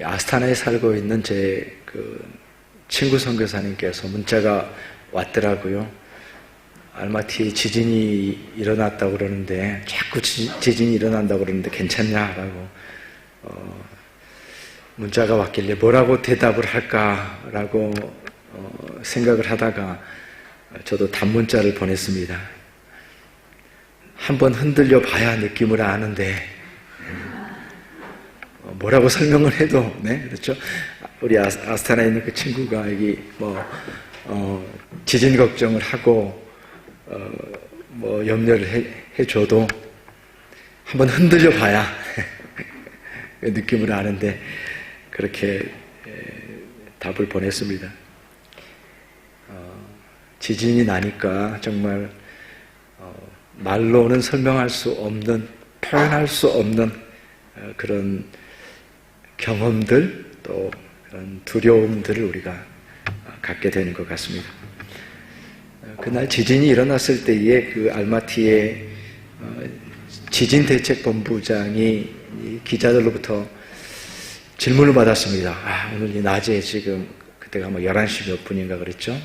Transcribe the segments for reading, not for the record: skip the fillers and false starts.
아스타나에 살고 있는 제 친구 선교사님께서 문자가 왔더라고요. 알마티에 지진이 일어났다고 그러는데, 자꾸 지진이 일어난다고 그러는데 괜찮냐라고 문자가 왔길래 뭐라고 대답을 할까라고 생각을 하다가 저도 단문자를 보냈습니다. 한번 흔들려 봐야 느낌을 아는데 뭐라고 설명을 해도, 네, 그렇죠? 우리 아스타나에 있는 그 친구가 여기 지진 걱정을 하고 염려를 해줘도 한번 흔들려 봐야 느낌을 아는데, 그렇게 답을 보냈습니다. 지진이 나니까 정말 말로는 설명할 수 없는, 표현할 수 없는 그런 경험들, 또 그런 두려움들을 우리가 갖게 되는 것 같습니다. 그날 지진이 일어났을 때에 그 알마티의 지진대책본부장이 기자들로부터 질문을 받았습니다. 오늘 이 낮에 지금 그때가 11시 몇 분인가 그랬죠?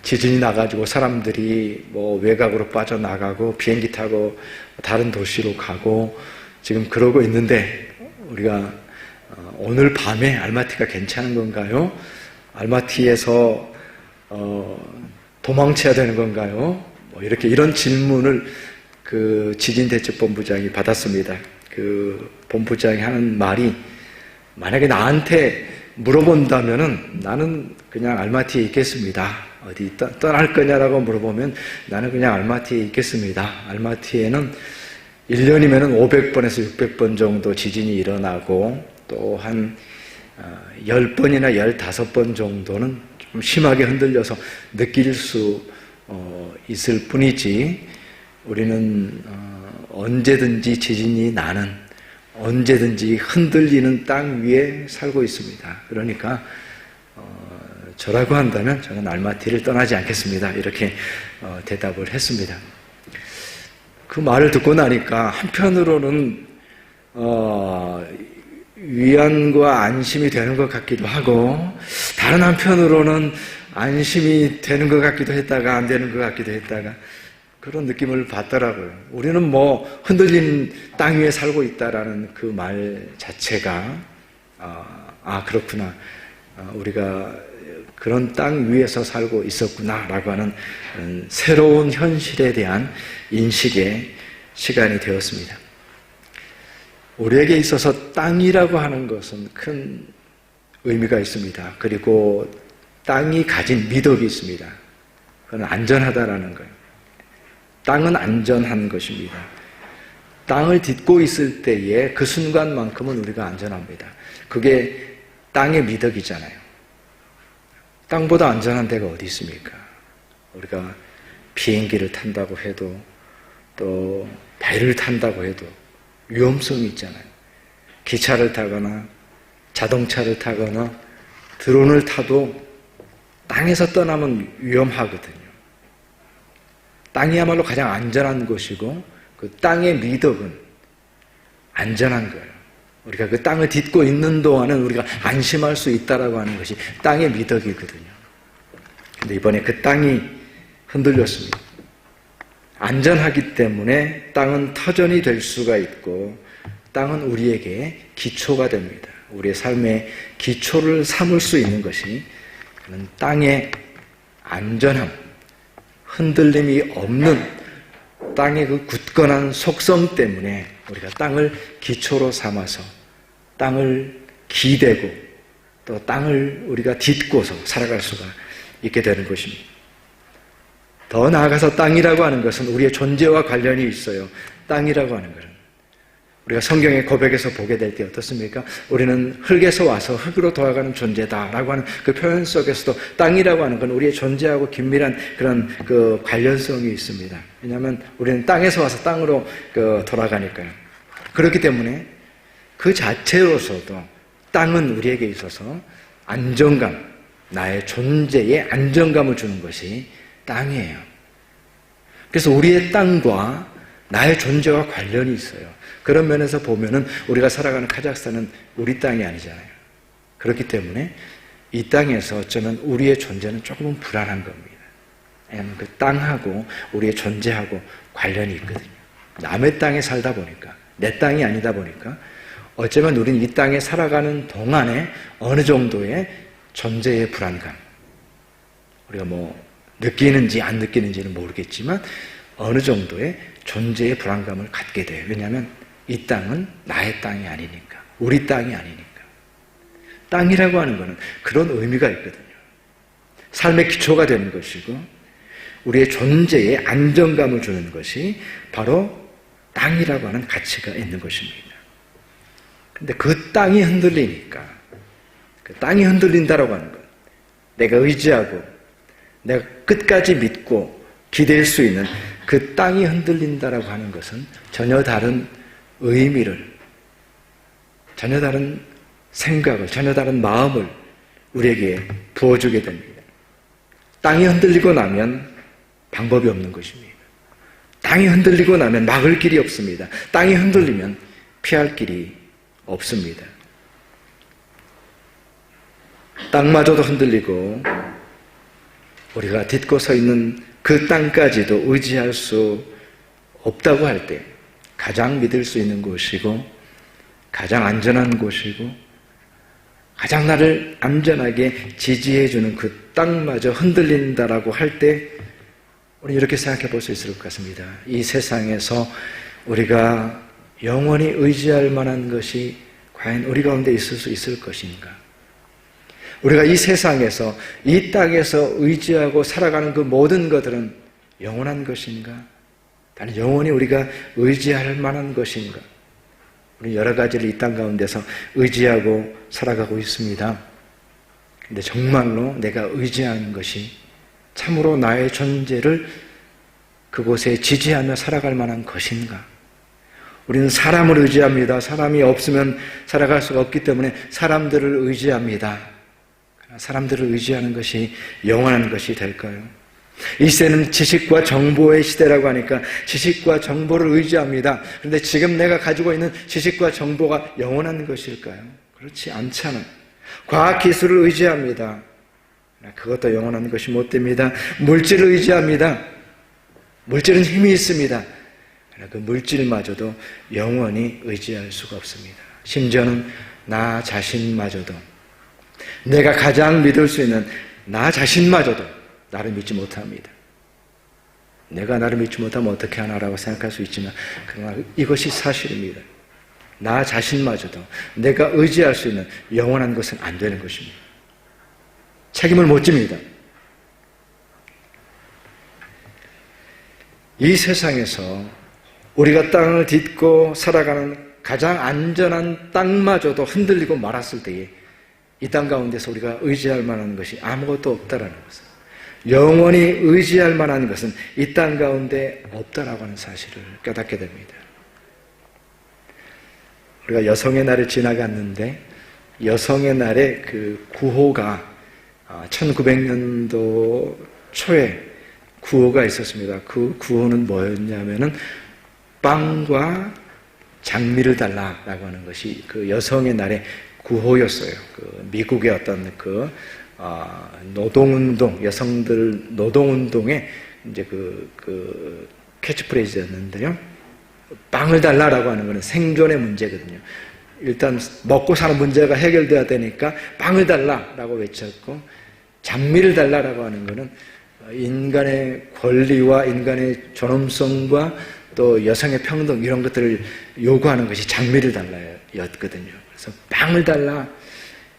지진이 나가지고 사람들이 외곽으로 빠져나가고 비행기 타고 다른 도시로 가고 지금 그러고 있는데, 우리가 오늘 밤에 알마티가 괜찮은 건가요? 알마티에서 도망쳐야 되는 건가요? 이런 질문을 그 지진대책본부장이 받았습니다. 그 본부장이 하는 말이, 만약에 나한테 물어본다면은 나는 그냥 알마티에 있겠습니다. 어디 떠날 거냐라고 물어보면 나는 그냥 알마티에 있겠습니다. 알마티에는 1년이면 500번에서 600번 정도 지진이 일어나고, 또 한 10번이나 15번 정도는 좀 심하게 흔들려서 느낄 수 있을 뿐이지, 우리는 언제든지 지진이 나는, 언제든지 흔들리는 땅 위에 살고 있습니다. 그러니까 저라고 한다면 저는 알마티를 떠나지 않겠습니다. 이렇게 대답을 했습니다. 그 말을 듣고 나니까 한편으로는 위안과 안심이 되는 것 같기도 하고, 다른 한편으로는 안심이 되는 것 같기도 했다가 안 되는 것 같기도 했다가, 그런 느낌을 받더라고요. 우리는 흔들린 땅 위에 살고 있다라는 그 말 자체가 그렇구나, 우리가 그런 땅 위에서 살고 있었구나라고 하는 새로운 현실에 대한 인식의 시간이 되었습니다. 우리에게 있어서 땅이라고 하는 것은 큰 의미가 있습니다. 그리고 땅이 가진 미덕이 있습니다. 그건 안전하다라는 거예요. 땅은 안전한 것입니다. 땅을 딛고 있을 때에 그 순간만큼은 우리가 안전합니다. 그게 땅의 미덕이잖아요. 땅보다 안전한 데가 어디 있습니까? 우리가 비행기를 탄다고 해도, 또 배를 탄다고 해도 위험성이 있잖아요. 기차를 타거나 자동차를 타거나 드론을 타도 땅에서 떠나면 위험하거든요. 땅이야말로 가장 안전한 곳이고, 그 땅의 미덕은 안전한 거예요. 우리가 그 땅을 딛고 있는 동안은 우리가 안심할 수 있다라고 하는 것이 땅의 미덕이거든요. 근데 이번에 그 땅이 흔들렸습니다. 안전하기 때문에 땅은 터전이 될 수가 있고, 땅은 우리에게 기초가 됩니다. 우리의 삶의 기초를 삼을 수 있는 것이 그런 땅의 안전함, 흔들림이 없는 땅의 그 굳건한 속성 때문에 우리가 땅을 기초로 삼아서 땅을 기대고, 또 땅을 우리가 딛고서 살아갈 수가 있게 되는 것입니다. 더 나아가서 땅이라고 하는 것은 우리의 존재와 관련이 있어요. 땅이라고 하는 것은 우리가 성경의 고백에서 보게 될 때 어떻습니까? 우리는 흙에서 와서 흙으로 돌아가는 존재다라고 하는 그 표현 속에서도 땅이라고 하는 건 우리의 존재하고 긴밀한 그런 그 관련성이 있습니다. 왜냐하면 우리는 땅에서 와서 땅으로 돌아가니까요. 그렇기 때문에 그 자체로서도 땅은 우리에게 있어서 안정감, 나의 존재에 안정감을 주는 것이 땅이에요. 그래서 우리의 땅과 나의 존재와 관련이 있어요. 그런 면에서 보면은 우리가 살아가는 카자흐스탄은 우리 땅이 아니잖아요. 그렇기 때문에 이 땅에서 어쩌면 우리의 존재는 조금은 불안한 겁니다. 왜냐하면 그 땅하고 우리의 존재하고 관련이 있거든요. 남의 땅에 살다 보니까, 내 땅이 아니다 보니까 어쩌면 우리는 이 땅에 살아가는 동안에 어느 정도의 존재의 불안감, 우리가 뭐 느끼는지 안 느끼는지는 모르겠지만 어느 정도의 존재의 불안감을 갖게 돼요. 왜냐하면 이 땅은 나의 땅이 아니니까, 우리 땅이 아니니까. 땅이라고 하는 것은 그런 의미가 있거든요. 삶의 기초가 되는 것이고 우리의 존재에 안정감을 주는 것이 바로 땅이라고 하는 가치가 있는 것입니다. 근데 그 땅이 흔들리니까, 그 땅이 흔들린다라고 하는 것, 내가 의지하고 내가 끝까지 믿고 기댈 수 있는 그 땅이 흔들린다라고 하는 것은 전혀 다른 의미를, 전혀 다른 생각을, 전혀 다른 마음을 우리에게 부어주게 됩니다. 땅이 흔들리고 나면 방법이 없는 것입니다. 땅이 흔들리고 나면 막을 길이 없습니다. 땅이 흔들리면 피할 길이 없습니다. 땅마저도 흔들리고 우리가 딛고 서 있는 그 땅까지도 의지할 수 없다고 할 때 가장 믿을 수 있는 곳이고 가장 안전한 곳이고 가장 나를 안전하게 지지해주는 그 땅마저 흔들린다라고 할 때 우리 이렇게 생각해 볼 수 있을 것 같습니다. 이 세상에서 우리가 영원히 의지할 만한 것이 과연 우리 가운데 있을 수 있을 것인가? 우리가 이 세상에서, 이 땅에서 의지하고 살아가는 그 모든 것들은 영원한 것인가? 다른 영원히 우리가 의지할 만한 것인가? 우리 여러 가지를 이 땅 가운데서 의지하고 살아가고 있습니다. 근데 정말로 내가 의지하는 것이 참으로 나의 존재를 그곳에 지지하며 살아갈 만한 것인가? 우리는 사람을 의지합니다. 사람이 없으면 살아갈 수가 없기 때문에 사람들을 의지합니다. 사람들을 의지하는 것이 영원한 것이 될까요? 이 시대는 지식과 정보의 시대라고 하니까 지식과 정보를 의지합니다. 그런데 지금 내가 가지고 있는 지식과 정보가 영원한 것일까요? 그렇지 않잖아요. 과학기술을 의지합니다. 그것도 영원한 것이 못 됩니다. 물질을 의지합니다. 물질은 힘이 있습니다. 그러나 그 물질마저도 영원히 의지할 수가 없습니다. 심지어는 나 자신마저도, 내가 가장 믿을 수 있는 나 자신마저도 나를 믿지 못합니다. 내가 나를 믿지 못하면 어떻게 하나라고 생각할 수 있지만 그러나 이것이 사실입니다. 나 자신마저도 내가 의지할 수 있는 영원한 것은 안 되는 것입니다. 책임을 못 집니다. 이 세상에서 우리가 땅을 딛고 살아가는 가장 안전한 땅마저도 흔들리고 말았을 때에 이 땅 가운데서 우리가 의지할 만한 것이 아무것도 없다라는 것은, 영원히 의지할 만한 것은 이 땅 가운데 없다라고 하는 사실을 깨닫게 됩니다. 우리가 여성의 날을 지나갔는데 여성의 날에 그 구호가 1900년도 초에 구호가 있었습니다. 그 구호는 뭐였냐면은 빵과 장미를 달라라고 하는 것이 그 여성의 날의 구호였어요. 그 미국의 어떤 그 노동운동, 여성들 노동운동의 이제 그 캐치프레이즈였는데요. 빵을 달라라고 하는 것은 생존의 문제거든요. 일단 먹고 사는 문제가 해결돼야 되니까 빵을 달라라고 외쳤고, 장미를 달라라고 하는 것은 인간의 권리와 인간의 존엄성과 또 여성의 평등 이런 것들을 요구하는 것이 장미를 달라였거든요. 그래서 빵을 달라,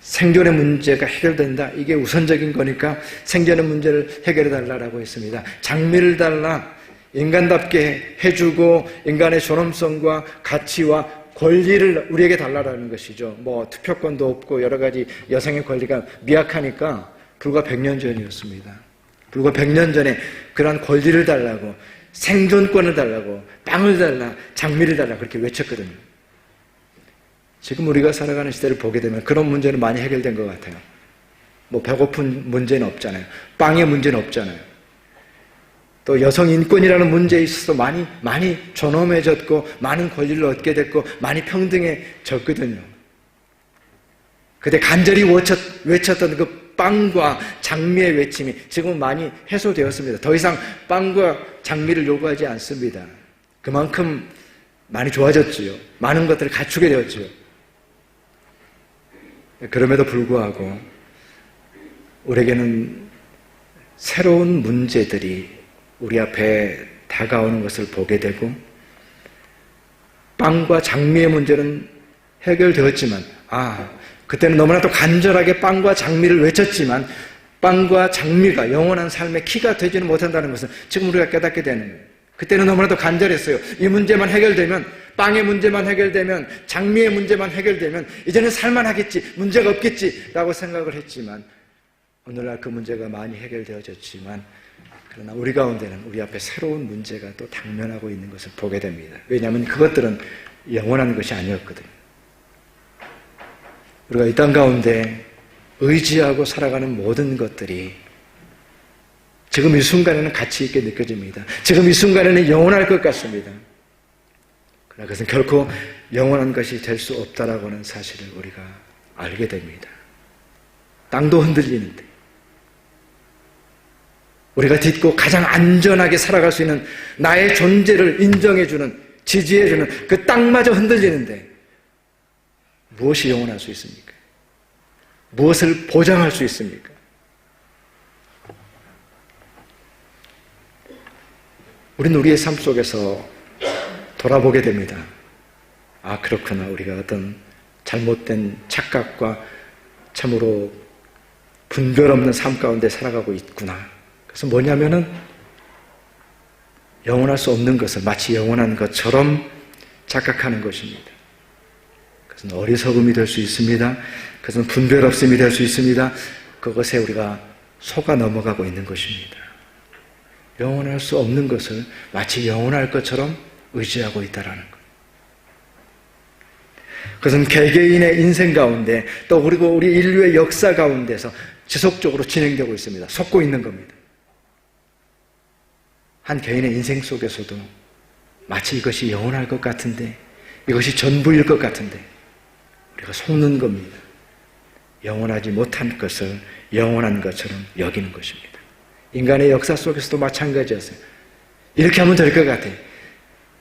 생존의 문제가 해결된다, 이게 우선적인 거니까 생존의 문제를 해결해 달라라고 했습니다. 장미를 달라, 인간답게 해주고 인간의 존엄성과 가치와 권리를 우리에게 달라라는 것이죠. 뭐 투표권도 없고 여러 가지 여성의 권리가 미약하니까 불과 100년 전이었습니다. 불과 100년 전에 그러한 권리를 달라고, 생존권을 달라고, 빵을 달라, 장미를 달라 그렇게 외쳤거든요. 지금 우리가 살아가는 시대를 보게 되면 그런 문제는 많이 해결된 것 같아요. 뭐 배고픈 문제는 없잖아요. 빵의 문제는 없잖아요. 또 여성 인권이라는 문제에 있어서 많이 존엄해졌고 많은 권리를 얻게 됐고 많이 평등해졌거든요. 그때 간절히 외쳤던 그 빵과 장미의 외침이 지금 많이 해소되었습니다. 더 이상 빵과 장미를 요구하지 않습니다. 그만큼 많이 좋아졌지요. 많은 것들을 갖추게 되었지요. 그럼에도 불구하고 우리에게는 새로운 문제들이 우리 앞에 다가오는 것을 보게 되고 빵과 장미의 문제는 해결되었지만 그때는 너무나도 간절하게 빵과 장미를 외쳤지만 빵과 장미가 영원한 삶의 키가 되지는 못한다는 것을 지금 우리가 깨닫게 되는 거예요. 그때는 너무나도 간절했어요. 이 문제만 해결되면, 빵의 문제만 해결되면, 장미의 문제만 해결되면 이제는 살만하겠지, 문제가 없겠지 라고 생각을 했지만 오늘날 그 문제가 많이 해결되어졌지만 그러나 우리 가운데는 우리 앞에 새로운 문제가 또 당면하고 있는 것을 보게 됩니다. 왜냐하면 그것들은 영원한 것이 아니었거든요. 우리가 이 땅 가운데 의지하고 살아가는 모든 것들이 지금 이 순간에는 가치 있게 느껴집니다. 지금 이 순간에는 영원할 것 같습니다. 그러나 그것은 결코 영원한 것이 될 수 없다라고 하는 사실을 우리가 알게 됩니다. 땅도 흔들리는데 우리가 딛고 가장 안전하게 살아갈 수 있는 나의 존재를 인정해주는, 지지해주는 그 땅마저 흔들리는데 무엇이 영원할 수 있습니까? 무엇을 보장할 수 있습니까? 우리는 우리의 삶 속에서 돌아보게 됩니다. 그렇구나. 우리가 어떤 잘못된 착각과 참으로 분별 없는 삶 가운데 살아가고 있구나. 그래서 뭐냐면은 영원할 수 없는 것을 마치 영원한 것처럼 착각하는 것입니다. 그것은 어리석음이 될 수 있습니다. 그것은 분별 없음이 될 수 있습니다. 그것에 우리가 속아 넘어가고 있는 것입니다. 영원할 수 없는 것을 마치 영원할 것처럼 의지하고 있다라는 것. 그것은 개개인의 인생 가운데 또 그리고 우리 인류의 역사 가운데서 지속적으로 진행되고 있습니다. 속고 있는 겁니다. 한 개인의 인생 속에서도 마치 이것이 영원할 것 같은데, 이것이 전부일 것 같은데 우리가 속는 겁니다. 영원하지 못한 것을 영원한 것처럼 여기는 것입니다. 인간의 역사 속에서도 마찬가지였어요. 이렇게 하면 될 것 같아.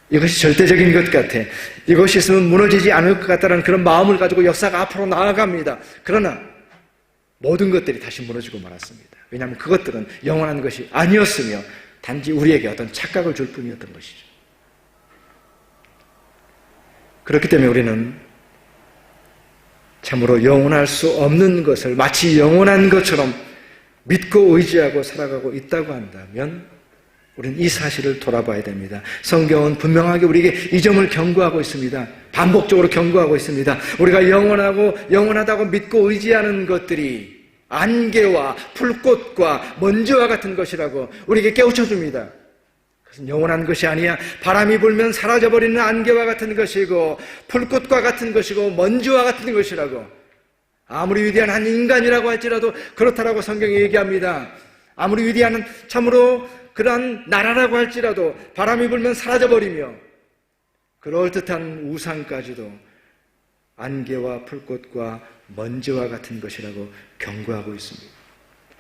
이것이 절대적인 것 같아. 이것이 있으면 무너지지 않을 것 같다는 그런 마음을 가지고 역사가 앞으로 나아갑니다. 그러나 모든 것들이 다시 무너지고 말았습니다. 왜냐하면 그것들은 영원한 것이 아니었으며 단지 우리에게 어떤 착각을 줄 뿐이었던 것이죠. 그렇기 때문에 우리는 참으로 영원할 수 없는 것을 마치 영원한 것처럼 믿고 의지하고 살아가고 있다고 한다면 우리는 이 사실을 돌아봐야 됩니다. 성경은 분명하게 우리에게 이 점을 경고하고 있습니다. 반복적으로 경고하고 있습니다. 우리가 영원하다고 믿고 의지하는 것들이 안개와 풀꽃과 먼지와 같은 것이라고 우리에게 깨우쳐줍니다. 그것은 영원한 것이 아니야. 바람이 불면 사라져버리는 안개와 같은 것이고 풀꽃과 같은 것이고 먼지와 같은 것이라고. 아무리 위대한 한 인간이라고 할지라도 그렇다라고 성경이 얘기합니다. 아무리 위대한 참으로 그러한 나라라고 할지라도 바람이 불면 사라져버리며 그럴듯한 우상까지도 안개와 풀꽃과 먼지와 같은 것이라고 경고하고 있습니다.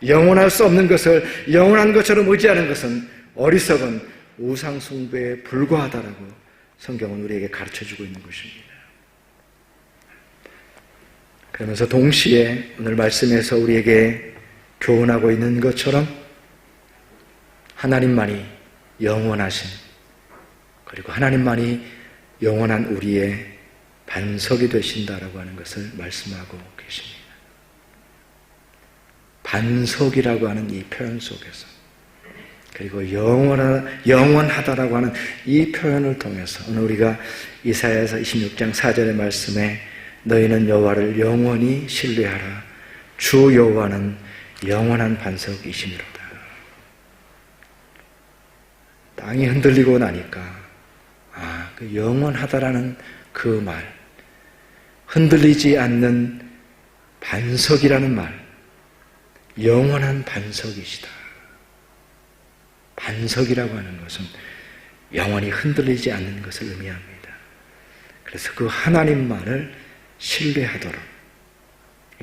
영원할 수 없는 것을 영원한 것처럼 의지하는 것은 어리석은 우상 숭배에 불과하다라고 성경은 우리에게 가르쳐주고 있는 것입니다. 그러면서 동시에 오늘 말씀에서 우리에게 교훈하고 있는 것처럼 하나님만이 영원하신, 그리고 하나님만이 영원한 우리의 반석이 되신다라고 하는 것을 말씀하고 계십니다. 반석이라고 하는 이 표현 속에서, 그리고 영원하다라고 하는 이 표현을 통해서 오늘 우리가 이사야서 26장 4절의 말씀에 너희는 여호와를 영원히 신뢰하라. 주 여호와는 영원한 반석이시니로다. 땅이 흔들리고 나니까 그 영원하다라는 그 말, 흔들리지 않는 반석이라는 말, 영원한 반석이시다. 반석이라고 하는 것은 영원히 흔들리지 않는 것을 의미합니다. 그래서 그 하나님만을 신뢰하도록,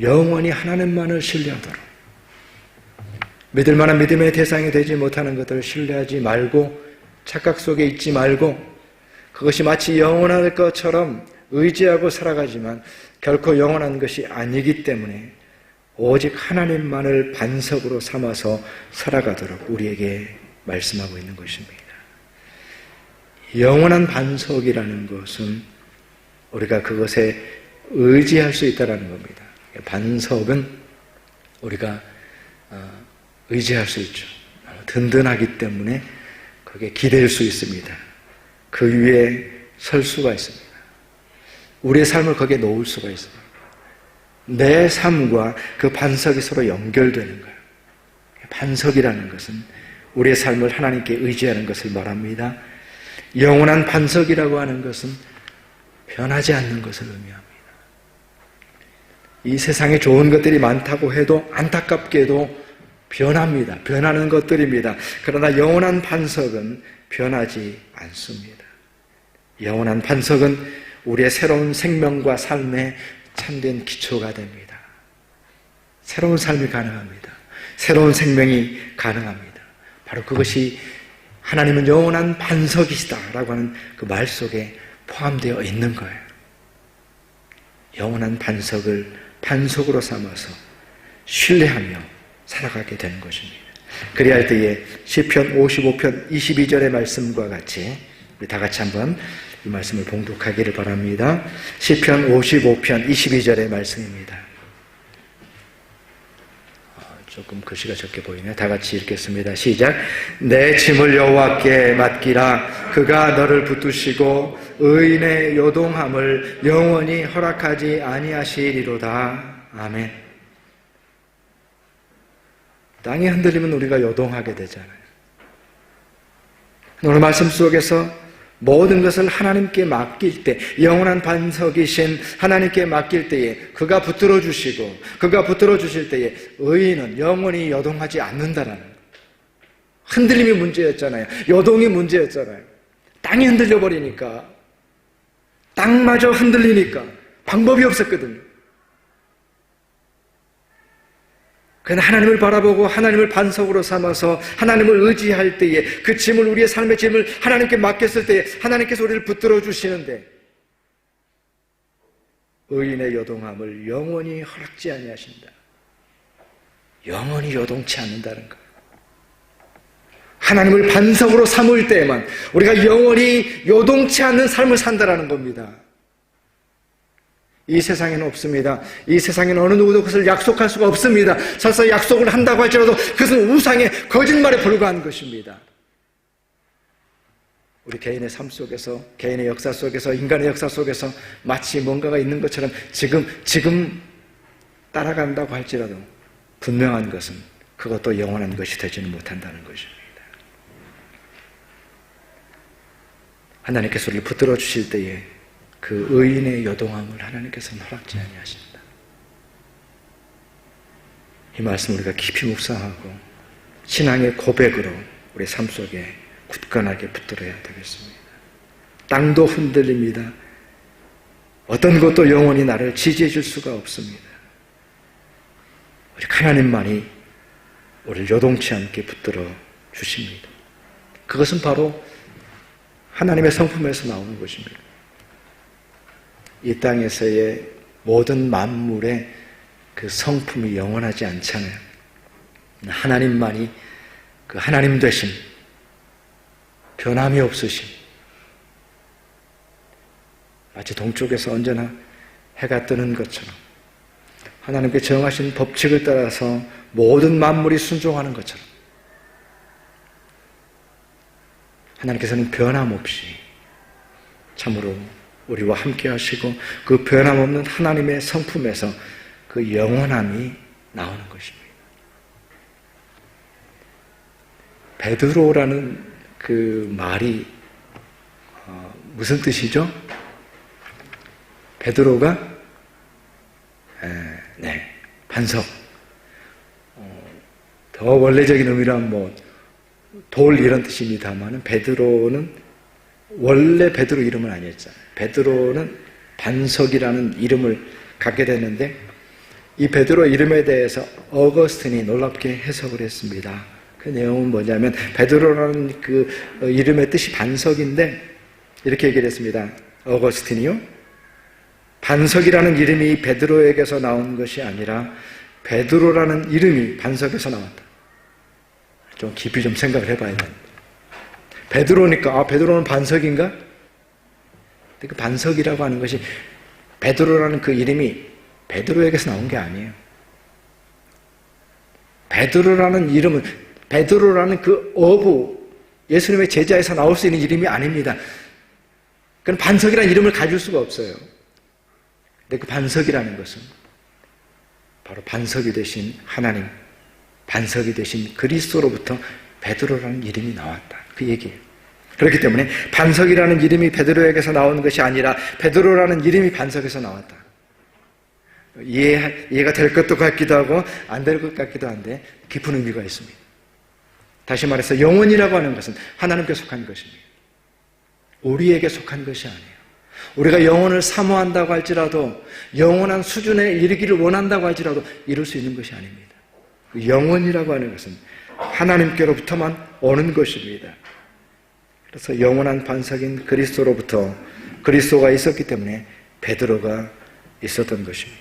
영원히 하나님만을 신뢰하도록, 믿을 만한 믿음의 대상이 되지 못하는 것들을 신뢰하지 말고, 착각 속에 있지 말고, 그것이 마치 영원할 것처럼 의지하고 살아가지만 결코 영원한 것이 아니기 때문에 오직 하나님만을 반석으로 삼아서 살아가도록 우리에게 말씀하고 있는 것입니다. 영원한 반석이라는 것은 우리가 그것에 의지할 수 있다는 겁니다. 반석은 우리가 의지할 수 있죠. 든든하기 때문에 거기에 기댈 수 있습니다. 그 위에 설 수가 있습니다. 우리의 삶을 거기에 놓을 수가 있습니다. 내 삶과 그 반석이 서로 연결되는 거예요. 반석이라는 것은 우리의 삶을 하나님께 의지하는 것을 말합니다. 영원한 반석이라고 하는 것은 변하지 않는 것을 의미합니다. 이 세상에 좋은 것들이 많다고 해도 안타깝게도 변합니다. 변하는 것들입니다. 그러나 영원한 반석은 변하지 않습니다. 영원한 반석은 우리의 새로운 생명과 삶의 참된 기초가 됩니다. 새로운 삶이 가능합니다. 새로운 생명이 가능합니다. 바로 그것이 하나님은 영원한 반석이시다라고 하는 그 말 속에 포함되어 있는 거예요. 영원한 반석을 반석으로 삼아서 신뢰하며 살아가게 되는 것입니다. 그래야 할 때에 시편 55편 22절의 말씀과 같이 우리 다 같이 한번 이 말씀을 봉독하기를 바랍니다. 시편 55편 22절의 말씀입니다. 조금 글씨가 적게 보이네요. 다 같이 읽겠습니다. 시작. 내 짐을 여호와께 맡기라. 그가 너를 붙드시고 의인의 요동함을 영원히 허락하지 아니하시리로다. 아멘. 땅이 흔들리면 우리가 요동하게 되잖아요. 오늘 말씀 속에서 모든 것을 하나님께 맡길 때, 영원한 반석이신 하나님께 맡길 때에 그가 붙들어 주시고 그가 붙들어 주실 때에 의인은 영원히 요동하지 않는다라는 거예요. 흔들림이 문제였잖아요. 요동이 문제였잖아요. 땅이 흔들려 버리니까, 땅마저 흔들리니까 방법이 없었거든요. 그러나 하나님을 바라보고 하나님을 반석으로 삼아서 하나님을 의지할 때에 그 짐을, 우리의 삶의 짐을 하나님께 맡겼을 때에 하나님께서 우리를 붙들어 주시는데 의인의 요동함을 영원히 허락지 아니하신다. 영원히 요동치 않는다는 거예요. 하나님을 반석으로 삼을 때에만 우리가 영원히 요동치 않는 삶을 산다라는 겁니다. 이 세상에는 없습니다. 이 세상에는 어느 누구도 그것을 약속할 수가 없습니다. 설사 약속을 한다고 할지라도 그것은 우상의 거짓말에 불과한 것입니다. 우리 개인의 삶 속에서, 개인의 역사 속에서, 인간의 역사 속에서 마치 뭔가가 있는 것처럼 지금 따라간다고 할지라도 분명한 것은 그것도 영원한 것이 되지는 못한다는 것입니다. 하나님께서 우리를 붙들어 주실 때에 그 의인의 요동함을 하나님께서는 허락지 아니하신다. 이 말씀 우리가 깊이 묵상하고 신앙의 고백으로 우리 삶 속에 굳건하게 붙들어야 되겠습니다. 땅도 흔들립니다. 어떤 것도 영원히 나를 지지해 줄 수가 없습니다. 오직 하나님만이 우리를 요동치 않게 붙들어 주십니다. 그것은 바로 하나님의 성품에서 나오는 것입니다. 이 땅에서의 모든 만물의 그 성품이 영원하지 않잖아요. 하나님만이 그 하나님 되신, 변함이 없으신, 마치 동쪽에서 언제나 해가 뜨는 것처럼 하나님께 정하신 법칙을 따라서 모든 만물이 순종하는 것처럼 하나님께서는 변함없이 참으로 우리와 함께 하시고 그 변함없는 하나님의 성품에서 그 영원함이 나오는 것입니다. 베드로라는 그 말이 무슨 뜻이죠? 베드로가 반석. 더 원래적인 의미란 돌 이런 뜻입니다만 베드로는 원래 베드로 이름은 아니었잖아요. 베드로는 반석이라는 이름을 갖게 됐는데 이 베드로 이름에 대해서 어거스틴이 놀랍게 해석을 했습니다. 그 내용은 뭐냐면 베드로라는 그 이름의 뜻이 반석인데 이렇게 얘기를 했습니다. 어거스틴이요. 반석이라는 이름이 베드로에게서 나온 것이 아니라 베드로라는 이름이 반석에서 나왔다. 좀 깊이 좀 생각을 해봐야 됩니다. 베드로니까 베드로는 반석인가? 근데 그 반석이라고 하는 것이 베드로라는 그 이름이 베드로에게서 나온 게 아니에요. 베드로라는 이름은 베드로라는 그 어부 예수님의 제자에서 나올 수 있는 이름이 아닙니다. 그건 반석이라는 이름을 가질 수가 없어요. 근데 그 반석이라는 것은 바로 반석이 되신 하나님, 반석이 되신 그리스도로부터 베드로라는 이름이 나왔다. 그 얘기예요. 그렇기 때문에 반석이라는 이름이 베드로에게서 나오는 것이 아니라 베드로라는 이름이 반석에서 나왔다. 이해가 될 것도 같기도 하고 안 될 것 같기도 한데 깊은 의미가 있습니다. 다시 말해서 영혼이라고 하는 것은 하나님께 속한 것입니다. 우리에게 속한 것이 아니에요. 우리가 영혼을 사모한다고 할지라도 영원한 수준에 이르기를 원한다고 할지라도 이룰 수 있는 것이 아닙니다. 영혼이라고 하는 것은 하나님께로부터만 오는 것입니다. 그래서 영원한 반석인 그리스도로부터 그리스도가 있었기 때문에 베드로가 있었던 것입니다.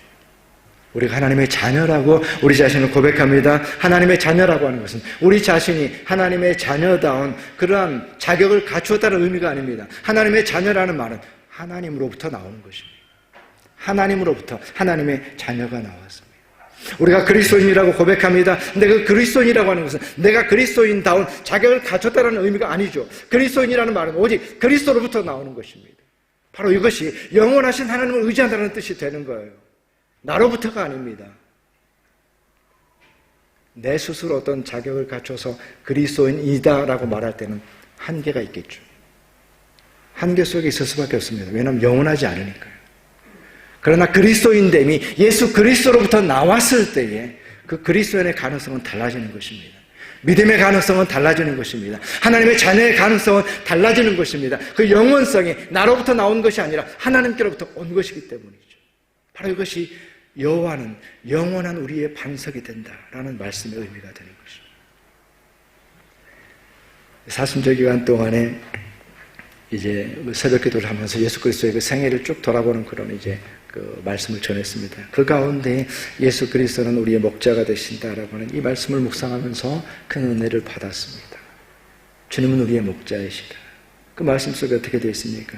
우리가 하나님의 자녀라고 우리 자신을 고백합니다. 하나님의 자녀라고 하는 것은 우리 자신이 하나님의 자녀다운 그러한 자격을 갖추었다는 의미가 아닙니다. 하나님의 자녀라는 말은 하나님으로부터 나오는 것입니다. 하나님으로부터 하나님의 자녀가 나왔습니다. 우리가 그리스도인이라고 고백합니다. 근데 그 그리스도인이라고 하는 것은 내가 그리스도인다운 자격을 갖췄다는 의미가 아니죠. 그리스도인이라는 말은 오직 그리스도로부터 나오는 것입니다. 바로 이것이 영원하신 하나님을 의지한다는 뜻이 되는 거예요. 나로부터가 아닙니다. 내 스스로 어떤 자격을 갖춰서 그리스도인이다라고 말할 때는 한계가 있겠죠. 한계 속에 있을 수밖에 없습니다. 왜냐하면 영원하지 않으니까요. 그러나 그리스도인됨이 예수 그리스도로부터 나왔을 때에 그 그리스도인의 가능성은 달라지는 것입니다. 믿음의 가능성은 달라지는 것입니다. 하나님의 자녀의 가능성은 달라지는 것입니다. 그 영원성이 나로부터 나온 것이 아니라 하나님께로부터 온 것이기 때문이죠. 바로 이것이 여호와는 영원한 우리의 반석이 된다라는 말씀의 의미가 되는 것입니다. 사순절 기간 동안에 이제 새벽 기도를 하면서 예수 그리스도의 그 생애를 쭉 돌아보는 그런 이제 그 말씀을 전했습니다. 그 가운데 예수 그리스도는 우리의 목자가 되신다라고 하는 이 말씀을 묵상하면서 큰 은혜를 받았습니다. 주님은 우리의 목자이시다. 그 말씀 속에 어떻게 되어 있습니까?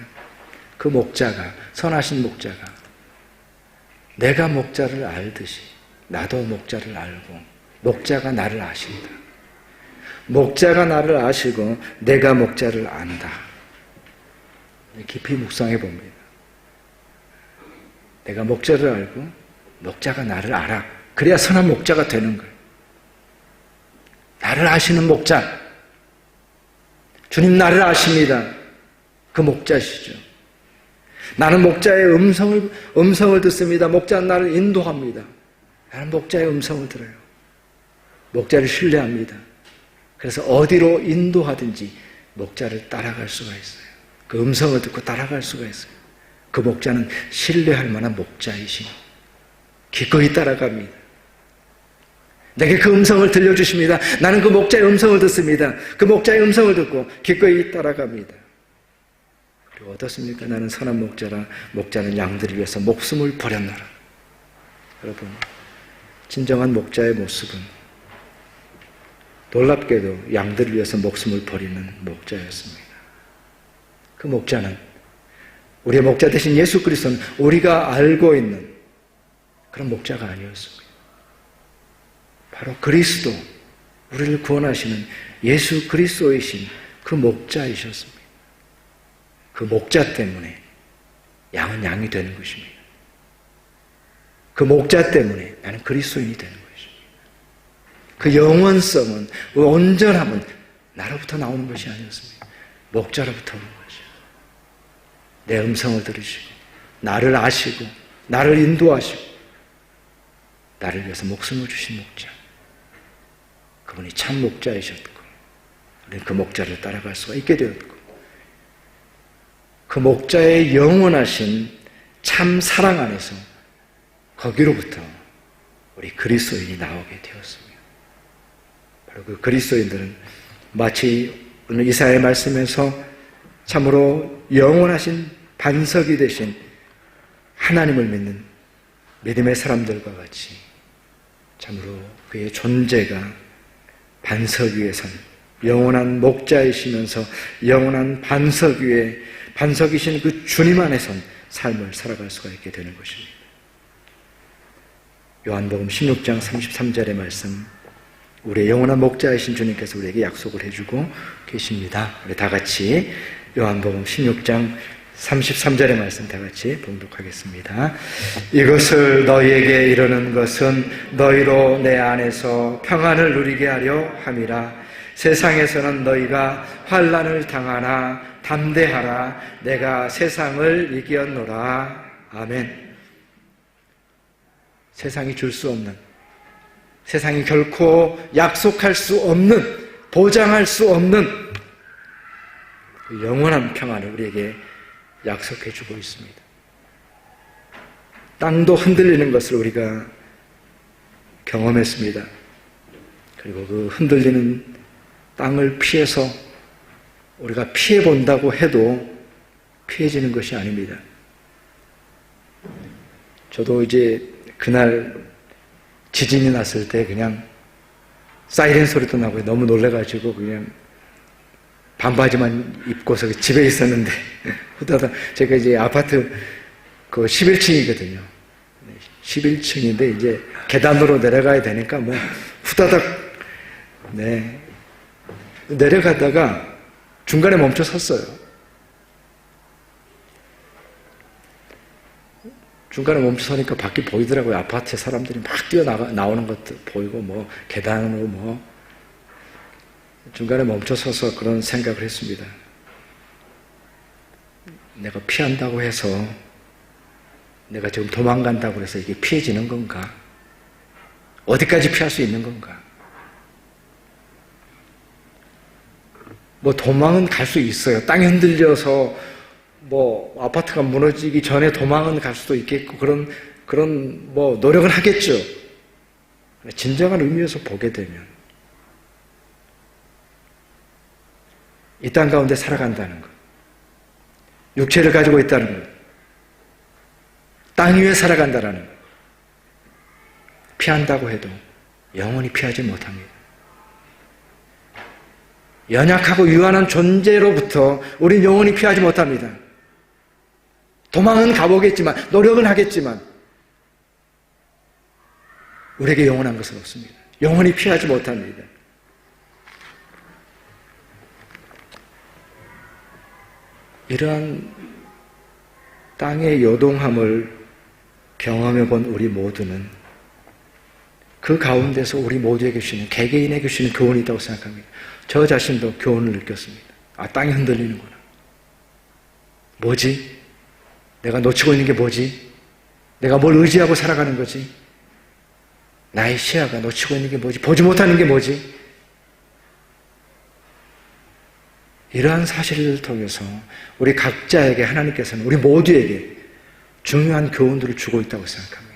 그 목자가, 선하신 목자가 내가 목자를 알듯이 나도 목자를 알고 목자가 나를 아신다. 목자가 나를 아시고 내가 목자를 안다. 깊이 묵상해 봅니다. 내가 목자를 알고 목자가 나를 알아. 그래야 선한 목자가 되는 거예요. 나를 아시는 목자. 주님 나를 아십니다. 그 목자시죠. 나는 목자의 음성을 듣습니다. 목자는 나를 인도합니다. 나는 목자의 음성을 들어요. 목자를 신뢰합니다. 그래서 어디로 인도하든지 목자를 따라갈 수가 있어요. 그 음성을 듣고 따라갈 수가 있어요. 그 목자는 신뢰할 만한 목자이시니 기꺼이 따라갑니다. 내게 그 음성을 들려주십니다. 나는 그 목자의 음성을 듣습니다. 그 목자의 음성을 듣고 기꺼이 따라갑니다. 그리고 어떻습니까? 나는 선한 목자라. 목자는 양들을 위해서 목숨을 버렸노라. 여러분, 진정한 목자의 모습은 놀랍게도 양들을 위해서 목숨을 버리는 목자였습니다. 그 목자는 우리의 목자 되신 예수 그리스도는 우리가 알고 있는 그런 목자가 아니었습니다. 바로 그리스도, 우리를 구원하시는 예수 그리스도이신 그 목자이셨습니다. 그 목자 때문에 양은 양이 되는 것입니다. 그 목자 때문에 나는 그리스도인이 되는 것입니다. 그 영원성은, 그 온전함은 나로부터 나오는 것이 아니었습니다. 목자로부터 오는 것이죠. 내 음성을 들으시고 나를 아시고 나를 인도하시고 나를 위해서 목숨을 주신 목자, 그분이 참 목자이셨고 우리는 그 목자를 따라갈 수가 있게 되었고, 그 목자의 영원하신 참 사랑 안에서 거기로부터 우리 그리스도인이 나오게 되었습니다. 바로 그 그리스도인들은 마치 오늘 이사야의 말씀에서 참으로 영원하신 반석이 되신 하나님을 믿는 믿음의 사람들과 같이 참으로 그의 존재가 반석 위에 선 영원한 목자이시면서 영원한 반석 위에 반석이신 그 주님 안에 선 삶을 살아갈 수가 있게 되는 것입니다. 요한복음 16장 33절의 말씀, 우리의 영원한 목자이신 주님께서 우리에게 약속을 해주고 계십니다. 우리 다 같이 요한복음 16장 33절의 말씀 다 같이 봉독하겠습니다. 이것을 너희에게 이르는 것은 너희로 내 안에서 평안을 누리게 하려 함이라. 세상에서는 너희가 환난을 당하나 담대하라. 내가 세상을 이겼노라. 아멘. 세상이 줄 수 없는, 세상이 결코 약속할 수 없는, 보장할 수 없는 그 영원한 평안을 우리에게 약속해 주고 있습니다. 땅도 흔들리는 것을 우리가 경험했습니다. 그리고 그 흔들리는 땅을 피해서 우리가 피해 본다고 해도 피해지는 것이 아닙니다. 저도 이제 그날 지진이 났을 때 그냥 사이렌 소리도 나고 너무 놀래가지고 그냥 반바지만 입고서 집에 있었는데 후다닥 제가 이제 아파트 그 11층이거든요. 11층인데 이제 계단으로 내려가야 되니까 뭐 후다닥 내려가다가 중간에 멈춰 섰어요. 중간에 멈춰 서니까 밖이 보이더라고요. 아파트에 사람들이 막 뛰어나오는 것도 보이고 뭐 계단으로 뭐 중간에 멈춰 서서 그런 생각을 했습니다. 내가 피한다고 해서 내가 지금 도망간다고 해서 이게 피해지는 건가? 어디까지 피할 수 있는 건가? 뭐 도망은 갈 수 있어요. 땅이 흔들려서 뭐 아파트가 무너지기 전에 도망은 갈 수도 있겠고 그런 뭐 노력은 하겠죠. 진정한 의미에서 보게 되면 이 땅 가운데 살아간다는 것, 육체를 가지고 있다는 것, 땅 위에 살아간다는 것, 피한다고 해도 영원히 피하지 못합니다. 연약하고 유한한 존재로부터 우리는 영원히 피하지 못합니다. 도망은 가보겠지만, 노력은 하겠지만 우리에게 영원한 것은 없습니다. 영원히 피하지 못합니다. 이러한 땅의 요동함을 경험해 본 우리 모두는 그 가운데서 우리 모두에게 주시는, 개개인에게 주시는 교훈이 있다고 생각합니다. 저 자신도 교훈을 느꼈습니다. 아, 땅이 흔들리는구나. 뭐지? 내가 놓치고 있는 게 뭐지? 내가 뭘 의지하고 살아가는 거지? 나의 시야가 놓치고 있는 게 뭐지? 보지 못하는 게 뭐지? 이러한 사실을 통해서 우리 각자에게 하나님께서는 우리 모두에게 중요한 교훈들을 주고 있다고 생각합니다.